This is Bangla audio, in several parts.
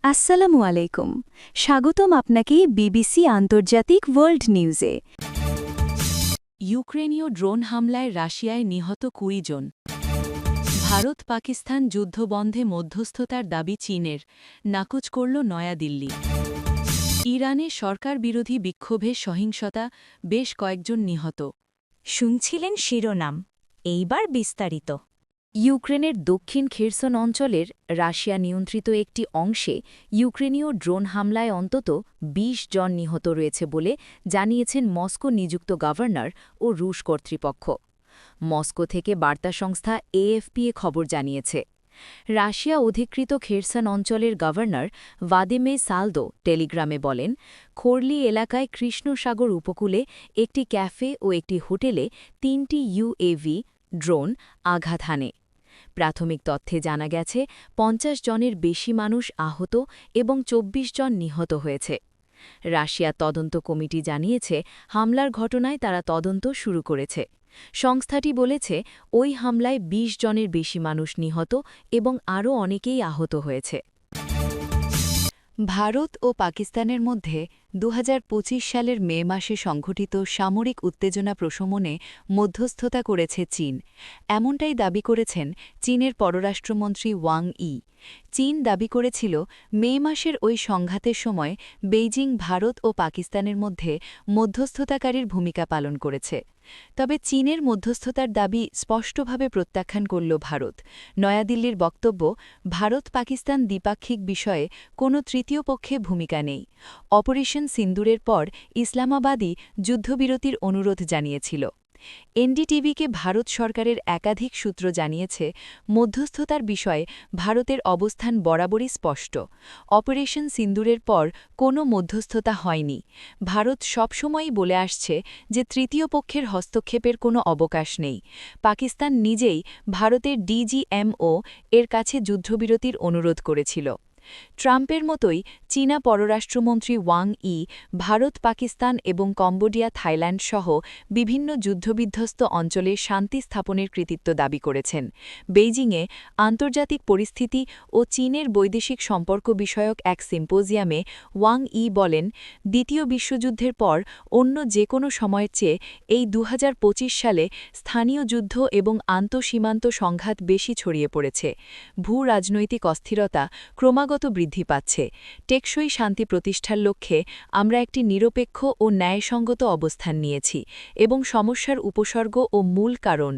আসসালামু আলাইকুম। স্বাগতম আপনাকে বিবিসি আন্তর্জাতিক ওয়ার্ল্ড নিউজে। ইউক্রেনীয় ড্রোন হামলায় রাশিয়ায় নিহত ২০ জন। ভারত পাকিস্তান যুদ্ধবন্ধে মধ্যস্থতার দাবি চীনের, নাকচ করল নয়াদিল্লি। ইরানে সরকার বিরোধী বিক্ষোভে সহিংসতা, বেশ কয়েকজন নিহত। শুনছিলেন শিরোনাম, এইবার বিস্তারিত। ইউক্রেনের দক্ষিণ খেরসন অঞ্চলের রাশিয়া নিয়ন্ত্রিত একটি অংশে ইউক্রেনীয় ড্রোন হামলায় অন্তত ২০ জন নিহত রয়েছে বলে জানিয়েছেন মস্কো নিযুক্ত গভর্নর ও রুশ কর্তৃপক্ষ। মস্কো থেকে বার্তা সংস্থা এএফপি খবর জানিয়েছে। রাশিয়া অধিকৃত খেরসন অঞ্চলের গভর্নর ভাদিমে সালদো টেলিগ্রামে বলেন, খোরলি এলাকায় কৃষ্ণসাগর উপকূলে একটি ক্যাফে ও একটি হোটেলে ৩টি ইউএভি ড্রোন আঘাত হানে। প্রাথমিক তথ্যে জানা গেছে ৫০ জনের বেশি মানুষ আহত এবং ২৪ জন নিহত হয়েছে। রাশিয়া তদন্ত কমিটি জানিয়েছে, হামলার ঘটনায় তারা তদন্ত শুরু করেছে। সংস্থাটি বলেছে, ওই হামলায় ২০ জনের বেশি মানুষ নিহত এবং আরও অনেকেই আহত হয়েছে। ভারত ও পাকিস্তানের মধ্যে ২০২৫ সালের মে মাসে সংঘটিত সামরিক উত্তেজনা প্রশমনে মধ্যস্থতা করেছে চীন, এমনটাই দাবি করেছেন চীনের পররাষ্ট্রমন্ত্রী ওয়াং ই। চীন দাবি করেছিল, মে মাসের ওই সংঘাতের সময় বেইজিং ভারত ও পাকিস্তানের মধ্যে মধ্যস্থতাকারীর ভূমিকা পালন করেছে। তবে চীনের মধ্যস্থতার দাবি স্পষ্টভাবে প্রত্যাখ্যান করল ভারত। নয়াদিল্লির বক্তব্য, ভারত পাকিস্তান দ্বিপাক্ষিক বিষয়ে কোনো তৃতীয় পক্ষে ভূমিকা নেই। অপারেশন সিন্দুরের পর ইসলামাবাদই যুদ্ধবিরতির অনুরোধ জানিয়েছিল। এনডিটিভিকে ভারত সরকারের একাধিক সূত্র জানিয়েছে, মধ্যস্থতার বিষয়ে ভারতের অবস্থান বরাবরই স্পষ্ট। অপারেশন সিন্দুরের পর কোনো মধ্যস্থতা হয়নি। ভারত সবসময়ই বলে আসছে যে তৃতীয় পক্ষের হস্তক্ষেপের কোনো অবকাশ নেই। পাকিস্তান নিজেই ভারতের ডিজিএমও এর কাছে যুদ্ধবিরতির অনুরোধ করেছিল। ট্রাম্পের মতোই চীনা পররাষ্ট্রমন্ত্রী ওয়াং ই ভারত, পাকিস্তান এবং কম্বোডিয়া, থাইল্যান্ড সহ বিভিন্ন যুদ্ধবিধ্বস্ত অঞ্চলে শান্তি স্থাপনের কৃতিত্ব দাবি করেছেন। বেইজিংয়ে আন্তর্জাতিক পরিস্থিতি ও চীনের বৈদেশিক সম্পর্ক বিষয়ক এক সিম্পোজিয়ামে ওয়াং ই বলেন, দ্বিতীয় বিশ্বযুদ্ধের পর অন্য যে কোনো সময়ের চেয়ে এই ২০২৫ সালে স্থানীয় যুদ্ধ এবং আন্তঃসীমান্ত সংঘাত বেশি ছড়িয়ে পড়েছে। ভূ-রাজনৈতিক অস্থিরতা ক্রমাগত বৃদ্ধি পাচ্ছে। টেকসই শান্তি প্রতিষ্ঠার লক্ষ্যে আমরা একটি নিরপেক্ষ ও ন্যায়সঙ্গত অবস্থান নিয়েছি এবং সমস্যার উপসর্গ ও মূল কারণ।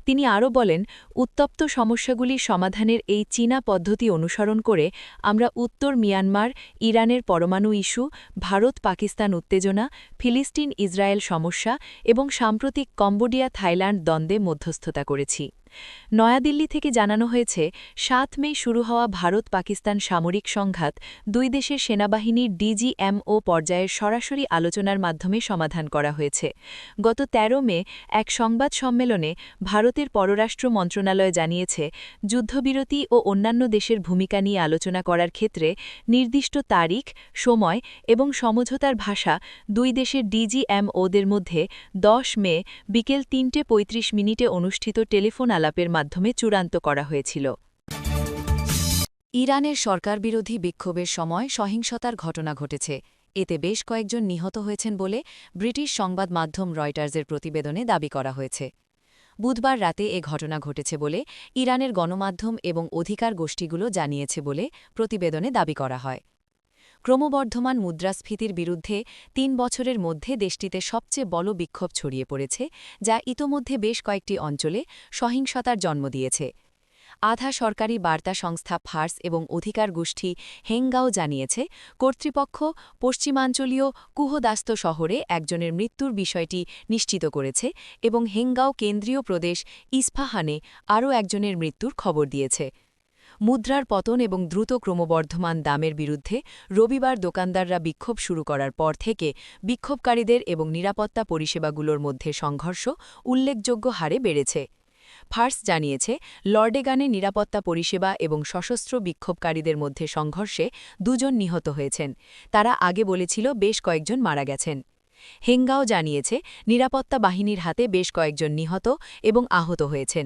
তিনি আরও বলেন, উত্তপ্ত সমস্যাগুলির সমাধানের এই চীনা পদ্ধতি অনুসরণ করে আমরা উত্তর মিয়ানমার, ইরানের পরমাণু ইস্যু, ভারত পাকিস্তান উত্তেজনা, ফিলিস্তিন ইসরায়েল সমস্যা এবং সাম্প্রতিক কম্বোডিয়া থাইল্যান্ড দ্বন্দ্বে মধ্যস্থতা করেছি। নয়াদিল্লি থেকে জানানো হয়েছে, ৭ মে শুরু হওয়া ভারত-পাকিস্তান সামরিক সংঘাত দুই দেশের সেনাবাহিনীর ডিজিএমও পর্যায়ের সরাসরি আলোচনার মাধ্যমে সমাধান করা হয়েছে। গত ১৩ মে এক সংবাদ সম্মেলনে ভারতের পররাষ্ট্র মন্ত্রণালয় জানিয়েছে, যুদ্ধবিরতি ও অন্যান্য দেশের ভূমিকা নিয়ে আলোচনা করার ক্ষেত্রে নির্দিষ্ট তারিখ, সময় এবং সমঝোতার ভাষা দুই দেশের ডিজিএমওদের মধ্যে ১০ মে বিকেল ৩:৩৫ অনুষ্ঠিত টেলিফোন আলাপের মাধ্যমে চূড়ান্ত করা হয়েছিল। ইরানের সরকারবিরোধী বিক্ষোভের সময় সহিংসতার ঘটনা ঘটেছে। এতে বেশ কয়েকজন নিহত হয়েছেন বলে ব্রিটিশ সংবাদ মাধ্যম রয়টার্সের প্রতিবেদনে দাবি করা হয়েছে। বুধবার রাতে এ ঘটনা ঘটেছে বলে ইরানের গণমাধ্যম এবং অধিকার গোষ্ঠীগুলো জানিয়েছে বলে প্রতিবেদনে দাবি করা হয়। ক্রমবর্ধমান মুদ্রাস্ফীতির বিরুদ্ধে ৩ বছরের মধ্যে দেশটিতে সবচেয়ে বড় বিক্ষোভ ছড়িয়ে পড়েছে, যা ইতোমধ্যে বেশ কয়েকটি অঞ্চলে সহিংসতার জন্ম দিয়েছে। আধা সরকারি বার্তা সংস্থা ফার্স এবং অধিকার গোষ্ঠী হেঙ্গাও জানিয়েছে, কর্তৃপক্ষ পশ্চিমাঞ্চলীয় কুহদাস্ত শহরে একজনের মৃত্যুর বিষয়টি নিশ্চিত করেছে এবং হেঙ্গাও কেন্দ্রীয় প্রদেশ ইস্পাহানে আরও একজনের মৃত্যুর খবর দিয়েছে। মুদ্রার পতন এবং দ্রুত ক্রমবর্ধমান দামের বিরুদ্ধে রবিবার দোকানদাররা বিক্ষোভ শুরু করার পর থেকে বিক্ষোভকারীদের এবং নিরাপত্তা পরিষেবাগুলোর মধ্যে সংঘর্ষ উল্লেখযোগ্য হারে বেড়েছে। ফার্স জানিয়েছে, লর্ডেগানে নিরাপত্তা পরিষেবা এবং সশস্ত্র বিক্ষোভকারীদের মধ্যে সংঘর্ষে ২ জন নিহত হয়েছেন। তারা আগে বলেছিল বেশ কয়েকজন মারা গেছেন। হেঙ্গাও জানিয়েছে, নিরাপত্তা বাহিনীর হাতে বেশ কয়েকজন নিহত এবং আহত হয়েছেন।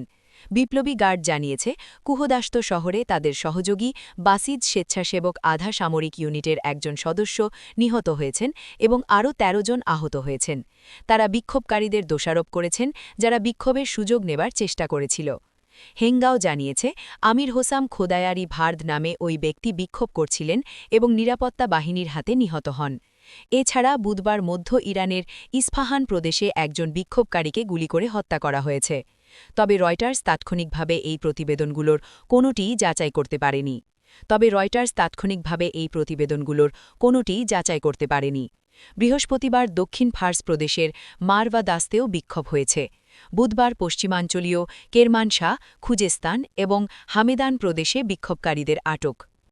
বিপ্লবী গার্ড জানিয়েছে কুহদাস্ত শহরে তাদের সহযোগী বাসিদ স্বেচ্ছাসেবক আধা সামরিক ইউনিটের একজন সদস্য নিহত হয়েছেন এবং আরও ১৩ জন আহত হয়েছেন। তারা বিক্ষোভকারীদের দোষারোপ করেছেন, যারা বিক্ষোভের সুযোগ নেবার চেষ্টা করেছিল। হেঙ্গাও জানিয়েছে আমির হোসাম খোদায়ারি ভার্দ নামে ওই ব্যক্তি বিক্ষোভ করছিলেন এবং নিরাপত্তা বাহিনীর হাতে নিহত হন। এছাড়া বুধবার মধ্য ইরানের ইস্পাহান প্রদেশে একজন বিক্ষোভকারীকে গুলি করে হত্যা করা হয়েছে। তবে রয়টার্স তাৎক্ষণিকভাবে এই প্রতিবেদনগুলোর কোনোটিই যাচাই করতে পারেনি। বৃহস্পতিবার দক্ষিণ ফার্স প্রদেশের মারওয়া দাস্তেও বিক্ষোভ হয়েছে। বুধবার পশ্চিমাঞ্চলীয় কেরমানশাহ, খুজেস্তান এবং হামেদান প্রদেশে বিক্ষোভকারীদের আটক।